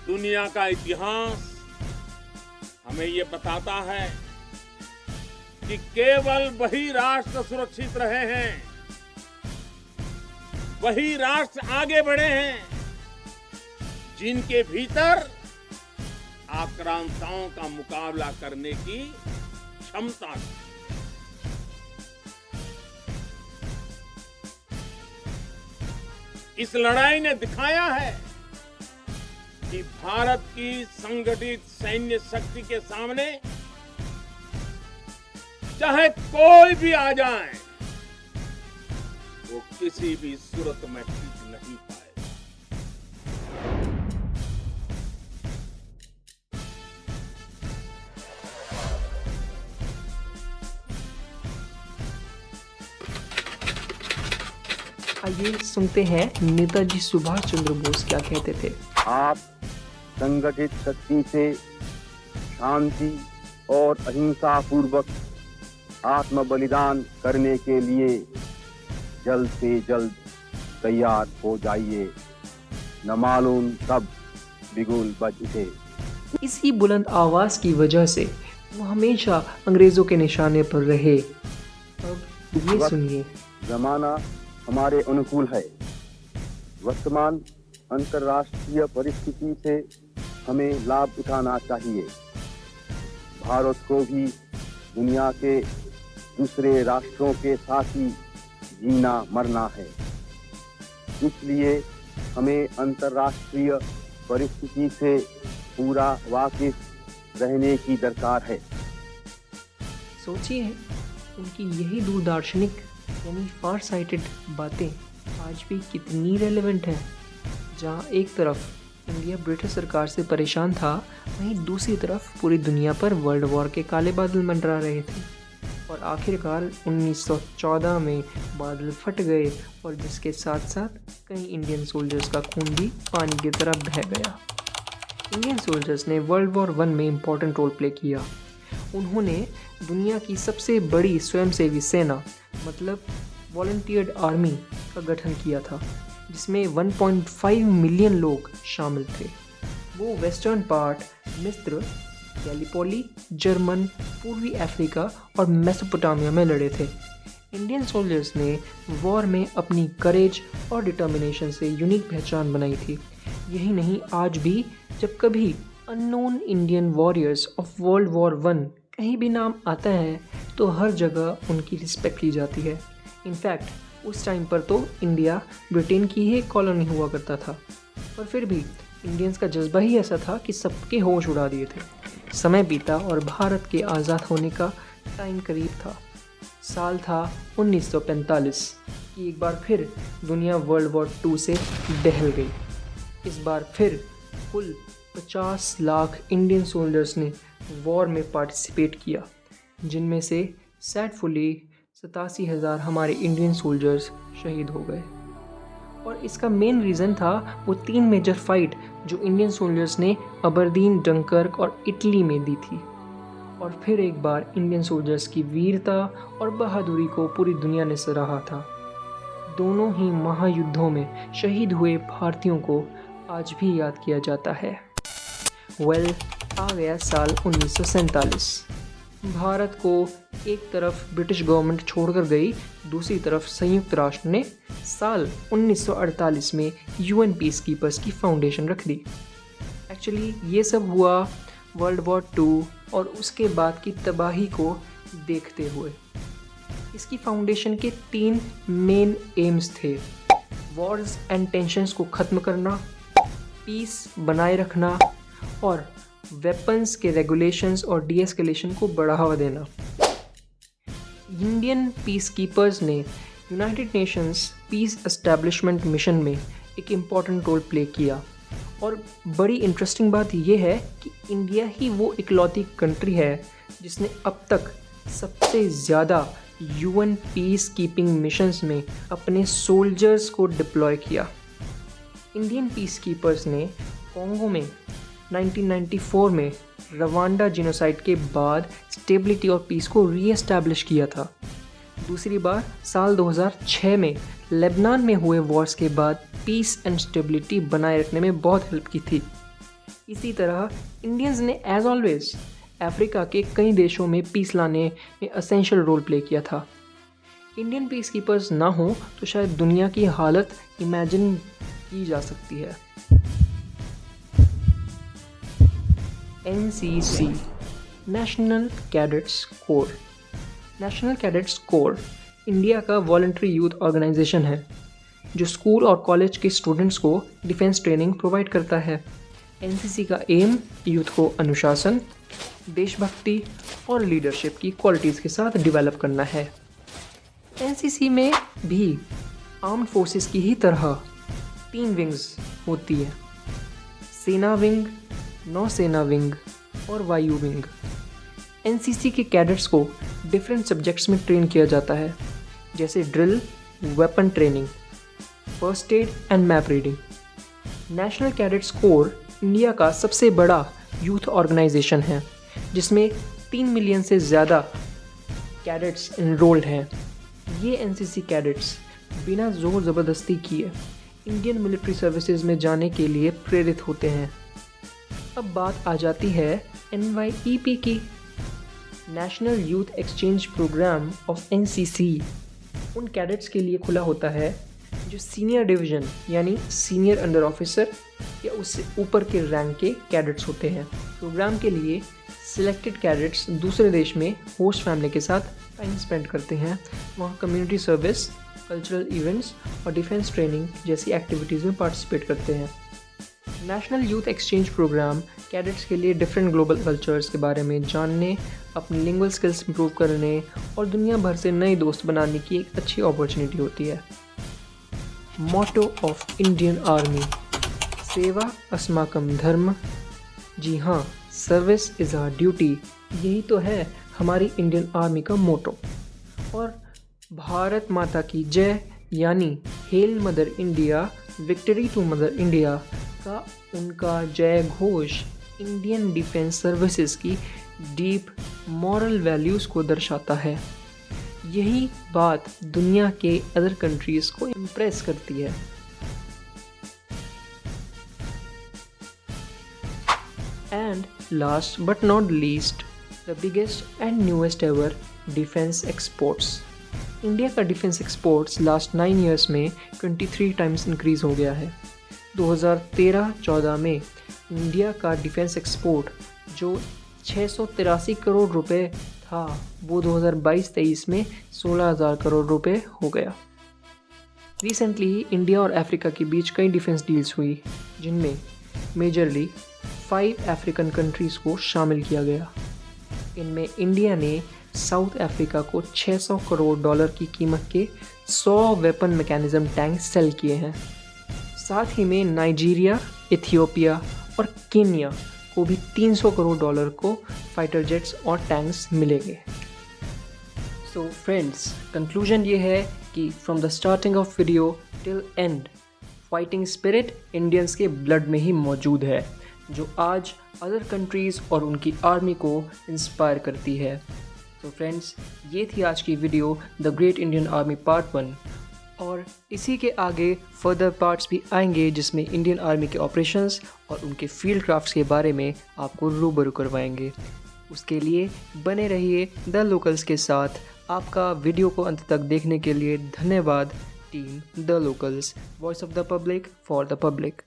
दुनिया का इतिहास हमें ये बताता है कि केवल वही राष्ट्र सुरक्षित रहे हैं, वही राष्ट्र आगे बढ़े हैं जिनके भीतर आक्रांताओं का मुकाबला करने की क्षमता थी। इस लड़ाई ने दिखाया है कि भारत की संगठित सैन्य शक्ति के सामने चाहे कोई भी आ जाए, वो किसी भी सूरत में टिक नहीं पाए। आइए सुनते हैं नेताजी सुभाष चंद्र बोस क्या कहते थे। आप संगठित शक्ति से शांति और अहिंसा पूर्वक आत्म बलिदान करने के लिए जल्द से जल्द तैयार हो जाइए, न मालूम कब बिगुल बज उठे। इसी बुलंद आवाज की वजह से वो हमेशा अंग्रेजों के निशाने पर रहे। अब ये सुनिए। जमाना हमारे अनुकूल है। वर्तमान अंतर्राष्ट्रीय परिस्थिति से हमें लाभ उठाना चाहिए। भारत को भी दुनिया के दूसरे राष्ट्रों के साथ ही जीना मरना है। इसलिए हमें अंतर्राष्ट्रीय परिस्थिति से पूरा वाकिफ रहने की दरकार है। सोचिए उनकी यही दूरदार्शनिक यानी फार साइटेड बातें आज भी कितनी रेलेवेंट हैं। जहाँ एक तरफ इंडिया ब्रिटिश सरकार से परेशान था, वहीं दूसरी तरफ पूरी दुनिया पर वर्ल्ड वॉर के काले बादल मंडरा रहे थे। और आखिरकार 1914 में बादल फट गए और जिसके साथ साथ कई इंडियन सोल्जर्स का खून भी पानी की तरह बह गया। इंडियन सोल्जर्स ने वर्ल्ड वॉर 1 में इम्पोर्टेंट रोल प्ले किया। उन्होंने दुनिया की सबसे बड़ी स्वयंसेवी सेना मतलब वॉलंटियर्ड आर्मी का गठन किया था, जिसमें 1.5 मिलियन लोग शामिल थे। वो वेस्टर्न पार्ट, मिस्र, गैलीपोली, जर्मन, पूर्वी अफ्रीका और मेसोपोटामिया में लड़े थे। इंडियन सोल्जर्स ने वॉर में अपनी करेज और डिटर्मिनेशन से यूनिक पहचान बनाई थी। यही नहीं, आज भी जब कभी unknown Indian warriors of world war 1 कहीं भी नाम आता है तो हर जगह उनकी रिस्पेक्ट की जाती है। इनफैक्ट उस टाइम पर तो इंडिया ब्रिटेन की ही कॉलोनी हुआ करता था, पर फिर भी इंडियंस का जज्बा ही ऐसा था कि सबके होश उड़ा दिए थे। समय बीता और भारत के आज़ाद होने का टाइम करीब था। साल था 1945 कि एक बार फिर दुनिया वर्ल्ड वॉर 2 से दहल गई। इस बार फिर कुल 50 लाख इंडियन सोल्जर्स ने वॉर में पार्टिसिपेट किया, जिनमें से सैडफुली 87,000 हमारे इंडियन सोल्जर्स शहीद हो गए। और इसका मेन रीज़न था वो 3 मेजर फाइट जो इंडियन सोल्जर्स ने अबरदीन, डंकर्क और इटली में दी थी। और फिर एक बार इंडियन सोल्जर्स की वीरता और बहादुरी को पूरी दुनिया ने सराहा था। दोनों ही महायुद्धों में शहीद हुए भारतीयों को आज भी याद किया जाता है। आ गया साल 1947। भारत को एक तरफ ब्रिटिश गवर्नमेंट छोड़कर गई, दूसरी तरफ संयुक्त राष्ट्र ने साल 1948 में यूएन पीस कीपर्स की फाउंडेशन रख दी। एक्चुअली ये सब हुआ वर्ल्ड वॉर 2 और उसके बाद की तबाही को देखते हुए। इसकी फाउंडेशन के 3 मेन एम्स थे: वॉर्स एंड टेंशन्स को ख़त्म करना, पीस बनाए रखना और वेपन्स के रेगुलेशंस और डीएस्केलेशन को बढ़ावा देना। इंडियन पीस कीपर्स ने United Nations peace establishment mission में एक इम्पॉर्टेंट रोल प्ले किया। और बड़ी इंटरेस्टिंग बात यह है कि इंडिया ही वो इकलौती कंट्री है जिसने अब तक सबसे ज़्यादा यूएन पीस कीपिंग मिशंस में अपने सोल्जर्स को डिप्लॉय किया। इंडियन पीस कीपर्स ने कॉन्गो में 1994 में रवांडा जिनोसाइड के बाद स्टेबिलिटी और पीस को रीएस्टैब्लिश किया था। दूसरी बार साल 2006 में लेबनान में हुए वॉर्स के बाद पीस एंड स्टेबिलिटी बनाए रखने में बहुत हेल्प की थी। इसी तरह इंडियंस ने एज ऑलवेज अफ्रीका के कई देशों में पीस लाने में असेंशियल रोल प्ले किया था। इंडियन पीस कीपर्स ना हो तो शायद दुनिया की हालत इमेजिन की जा सकती है। NCC national cadets corps. National cadets corps India का वॉलंटरी यूथ ऑर्गेनाइजेशन है जो स्कूल और कॉलेज के स्टूडेंट्स को डिफेंस ट्रेनिंग प्रोवाइड करता है। NCC का एम यूथ को अनुशासन, देशभक्ति और लीडरशिप की क्वालिटीज़ के साथ डेवलप करना है। NCC में भी आर्म्ड फोर्सेस की ही तरह 3 विंग्स होती है, सेना विंग, नौसेना विंग और वायु विंग। NCC के कैडेट्स को डिफरेंट सब्जेक्ट्स में ट्रेन किया जाता है जैसे drill, weapon training, first aid and map reading. National cadets corps India का सबसे बड़ा यूथ ऑर्गेनाइजेशन है जिसमें 3 मिलियन से ज़्यादा कैडेट्स इनरोल्ड हैं। ये NCC कैडेट्स बिना ज़ोर ज़बरदस्ती किए इंडियन मिलिट्री सर्विसेज में जाने के लिए प्रेरित होते हैं। अब बात आ जाती है NYEP की। National youth exchange programme of NCC उन कैडेट्स के लिए खुला होता है जो सीनियर डिवीज़न यानी सीनियर अंडर ऑफिसर या उससे ऊपर के रैंक के कैडेट्स होते हैं। प्रोग्राम के लिए सिलेक्टेड कैडेट्स दूसरे देश में होस्ट फैमिली के साथ टाइम स्पेंड करते हैं, वहाँ कम्युनिटी सर्विस, कल्चरल इवेंट्स और डिफेंस ट्रेनिंग जैसी एक्टिविटीज़ में पार्टिसिपेट करते हैं। National youth exchange programme cadets के लिए डिफरेंट ग्लोबल कल्चर्स के बारे में जानने, अपनी लिंग्वल स्किल्स इंप्रूव करने और दुनिया भर से नए दोस्त बनाने की एक अच्छी अपॉर्चुनिटी होती है। मोटो ऑफ इंडियन आर्मी, सेवा अस्माकम धर्म। जी हाँ, सर्विस इज़ आवर ड्यूटी, यही तो है हमारी इंडियन आर्मी का मोटो। और भारत माता की जय यानी hail mother India, victory to mother India का उनका जय घोष इंडियन डिफेंस सर्विसेज की डीप मॉरल वैल्यूज़ को दर्शाता है। यही बात दुनिया के अदर कंट्रीज़ को इम्प्रेस करती है। And last but not least, the biggest and newest ever defence exports. India का डिफेंस एक्सपोर्ट्स लास्ट 9 ईयर्स में 23 टाइम्स इंक्रीज़ हो गया है। 2013-14 में इंडिया का डिफेंस एक्सपोर्ट जो 683 करोड़ रुपए था वो 2022-23 में 16,000 करोड़ रुपए हो गया। रिसेंटली इंडिया और अफ्रीका के बीच कई डिफेंस डील्स हुई जिनमें मेजरली 5 अफ्रीकन कंट्रीज़ को शामिल किया गया। इनमें इंडिया ने साउथ अफ्रीका को $600 करोड़ की कीमत के 100 वेपन मैकेनिज्म टैंक सेल किए हैं। साथ ही में नाइजीरिया, इथियोपिया और केन्या को भी $300 करोड़ को फाइटर जेट्स और टैंक्स मिलेंगे। सो फ्रेंड्स, कंक्लूजन ये है कि from the starting of video till and, fighting spirit Indians के ब्लड में ही मौजूद है जो आज अदर कंट्रीज़ और उनकी आर्मी को इंस्पायर करती है। तो फ्रेंड्स, ये थी आज की video the great Indian army part 1, और इसी के आगे फर्दर पार्ट्स भी आएंगे जिसमें इंडियन आर्मी के ऑपरेशंस और उनके फील्ड क्राफ्ट्स के बारे में आपको रूबरू करवाएंगे। उसके लिए बने रहिए द लोकल्स के साथ। आपका वीडियो को अंत तक देखने के लिए धन्यवाद। Team the locals, voice of the public for the public.